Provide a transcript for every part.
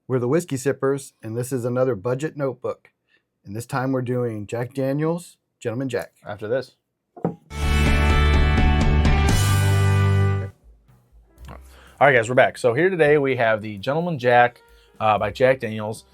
We're the Whiskey Sippers, and this is another budget notebook. And this time we're doing Jack Daniel's Gentleman Jack. After this. All right, guys, we're back. So here today we have the Gentleman Jack by Jack Daniel's.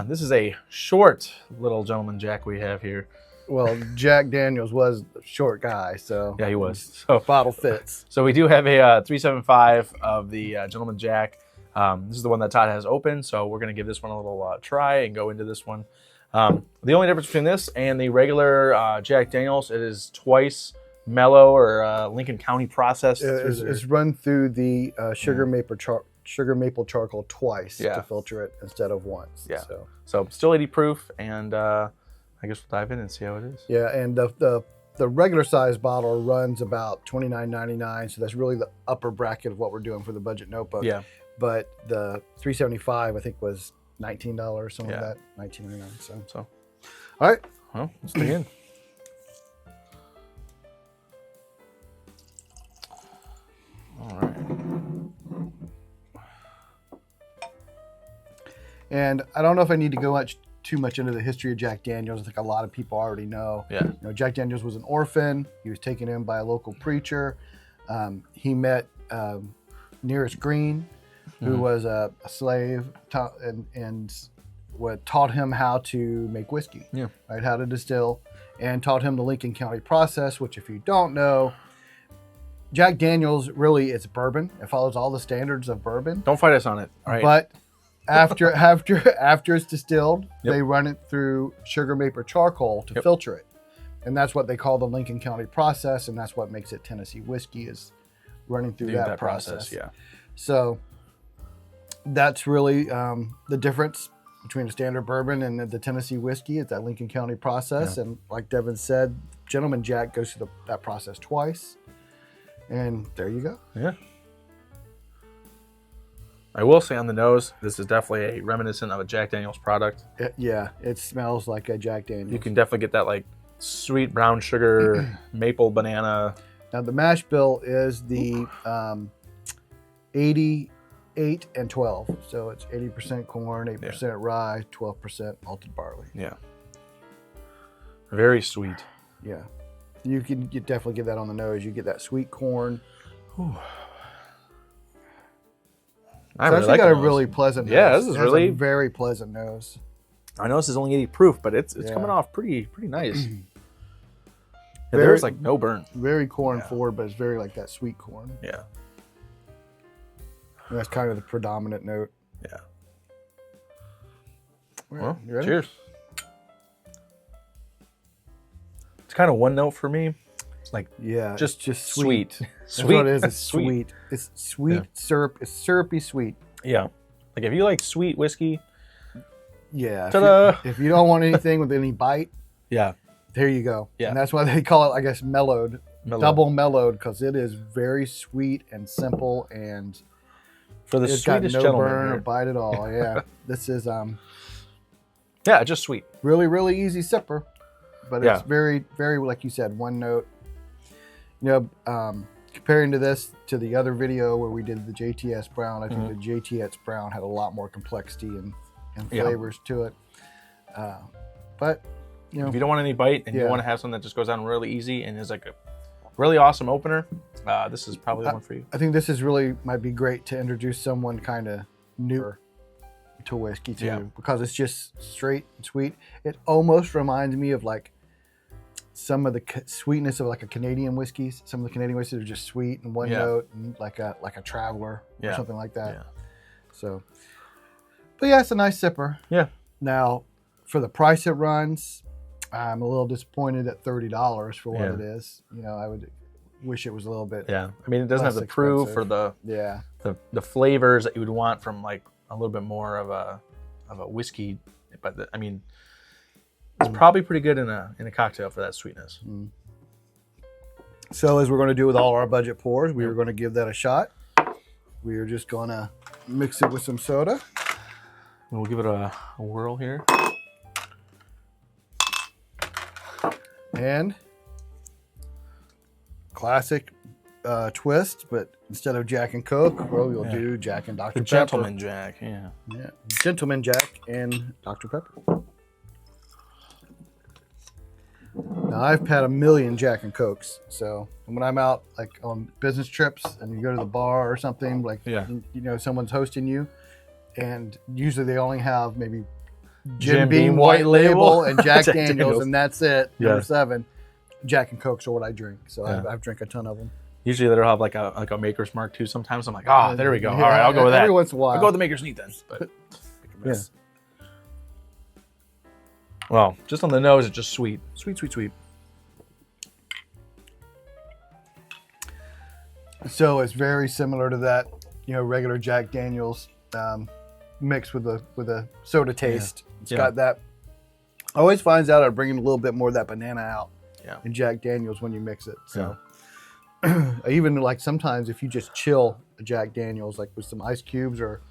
This is a short little Gentleman Jack we have here. Well, Jack Daniel's was a short guy, so yeah, he was. So bottle fits. So we do have a 375 of the Gentleman Jack. This is the one that Todd has open, so we're going to give this one a little try and go into this one. The only difference between this and the regular Jack Daniel's, it is twice mellow or Lincoln County processed. It's run through the sugar maple charcoal twice to filter it instead of once. Yeah. So still 80 proof, and I guess we'll dive in and see how it is. Yeah, and the regular size bottle runs about $29.99, so that's really the upper bracket of what we're doing for the budget notebook. Yeah. But the 375, I think, was $19, something like that, $19.99. So, all right. Well, let's dig in. All right. And I don't know if I need to go too much into the history of Jack Daniel's. I think a lot of people already know. Yeah. You know, Jack Daniel's was an orphan. He was taken in by a local preacher. He met Nearest Green, who was a slave, and taught him how to make whiskey. Yeah. Right, how to distill, and taught him the Lincoln County process. Which, if you don't know, Jack Daniel's really is bourbon. It follows all the standards of bourbon. Don't fight us on it. All right. But after it's distilled, they run it through sugar maple charcoal to filter it, and that's what they call the Lincoln County process, and that's what makes it Tennessee whiskey, is running through that process. Yeah. So that's really the difference between a standard bourbon and the Tennessee whiskey. It's that Lincoln County process, and like Devin said, Gentleman Jack goes through that process twice, and there you go. Yeah. I will say on the nose, this is definitely a reminiscent of a Jack Daniel's product. It smells like a Jack Daniel's. You can definitely get that like sweet brown sugar, maple banana. Now the mash bill is the 88 and 12. So it's 80% corn, 8% rye, 12% malted barley. Yeah. Very sweet. Yeah. You definitely get that on the nose. You get that sweet corn. Ooh. I really like got a really pleasant nose. Yeah, this is really a very pleasant nose. I know this is only 80 proof, but it's coming off pretty nice. There's like no burn. Very corn forward, but it's very like that sweet corn. Yeah. And that's kind of the predominant note. Yeah. Well, cheers. It's kind of one note for me. Like, just sweet. That's what it is. It's sweet. It's sweet syrup. It's syrupy sweet. Yeah. Like if you like sweet whiskey. Yeah. Ta-da! If you don't want anything with any bite. Yeah. There you go. Yeah. And that's why they call it, I guess, mellowed. Double mellowed, because it is very sweet and simple, and for the sweetest gentleman, burn or bite at all. Yeah. This is just sweet. Really, really easy sipper. But it's very, very, like you said, one note. You know, comparing this to the other video where we did the JTS Brown, I think the JTS Brown had a lot more complexity and flavors to it. But, you know, if you don't want any bite and you want to have something that just goes down really easy and is like a really awesome opener, this is probably the one for you. I think this is might be great to introduce someone kind of new to whiskey too, because it's just straight and sweet. It almost reminds me of like some of the sweetness of like a Canadian whiskeys. Some of the Canadian whiskeys are just sweet and one note, and like a Traveler or something like that. Yeah. So, but yeah, it's a nice sipper. Yeah. Now, for the price it runs, I'm a little disappointed at $30 for what it is. You know, I would wish it was a little bit. Yeah. I mean, it doesn't have the proof or the flavors that you would want from like a little bit more of a whiskey, but I mean, it's probably pretty good in a cocktail for that sweetness. So as we're going to do with all our budget pours, we are going to give that a shot. We are just going to mix it with some soda. We'll give it a whirl here. And classic twist, but instead of Jack and Coke, well, we'll do Jack and Dr. The Pepper. Gentleman Jack, yeah. Yeah, Gentleman Jack and Dr. Pepper. Now, I've had a million Jack and Cokes, so when I'm out like on business trips and you go to the bar or something, like you know, someone's hosting you, and usually they only have maybe Jim Beam White Label and Jack Daniels, and that's it. Number 7. Jack and Cokes are what I drink, so I've drank a ton of them. Usually they'll have like a Maker's Mark too. Sometimes I'm like, oh, there we go. All right, I'll go with that. Every once in a while. I'll go with the Maker's Neat then. But well, just on the nose, it's just sweet. Sweet, sweet, sweet. So it's very similar to that, you know, regular Jack Daniels mixed with a soda taste. It's got that. I always finds out I'm bringing a little bit more of that banana out in Jack Daniels when you mix it. So even like sometimes if you just chill a Jack Daniels like with some ice cubes or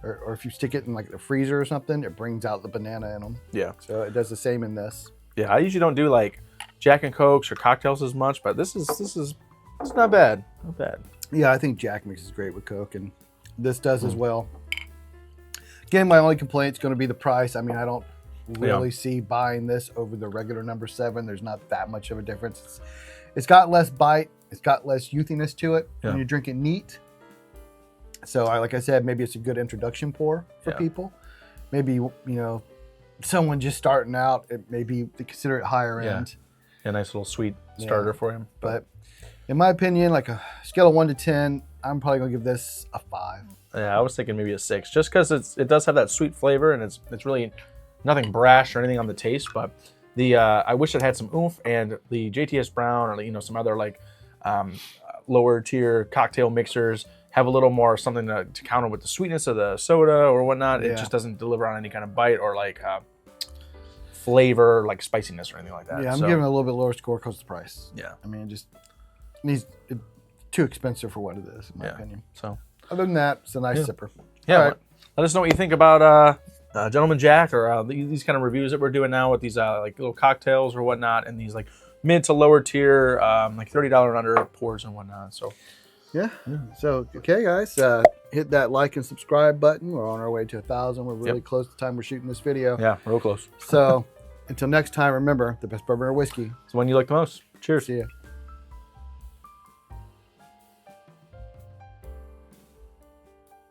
if you stick it in like the freezer or something, it brings out the banana in them. Yeah. So it does the same in this. Yeah, I usually don't do like Jack and Cokes or cocktails as much, but this is it's not bad. Not bad. Yeah, I think Jack mixes great with Coke, and this does as well. Again, my only complaint is going to be the price. I mean, I don't really see buying this over the regular number 7. There's not that much of a difference. It's got less bite. It's got less youthiness to it when you drink it neat. So, like I said, maybe it's a good introduction pour for people. Maybe, you know, someone just starting out, maybe they consider it higher end. A nice little sweet starter for him. But in my opinion, like a scale of 1 to 10, I'm probably gonna give this a 5. Yeah, I was thinking maybe a 6, just because it does have that sweet flavor, and it's really nothing brash or anything on the taste. But the I wish it had some oomph, and the JTS Brown or, you know, some other like lower tier cocktail mixers have a little more something to counter with the sweetness of the soda or whatnot. It just doesn't deliver on any kind of bite or like flavor, like spiciness or anything like that. Yeah, I'm giving it a little bit lower score because of the price. Yeah. I mean, it's too expensive for what it is, in my opinion. So other than that, it's a nice sipper. Yeah. All right. Let us know what you think about Gentleman Jack or these kind of reviews that we're doing now with these like little cocktails or whatnot, and these like mid to lower tier, like $30 and under pours and whatnot. So. Yeah. So, okay, guys, hit that like and subscribe button. We're on our way to 1,000. We're really close to the time we're shooting this video. Yeah, real close. So, until next time, remember, the best bourbon or whiskey is the one you like the most. Cheers. See ya.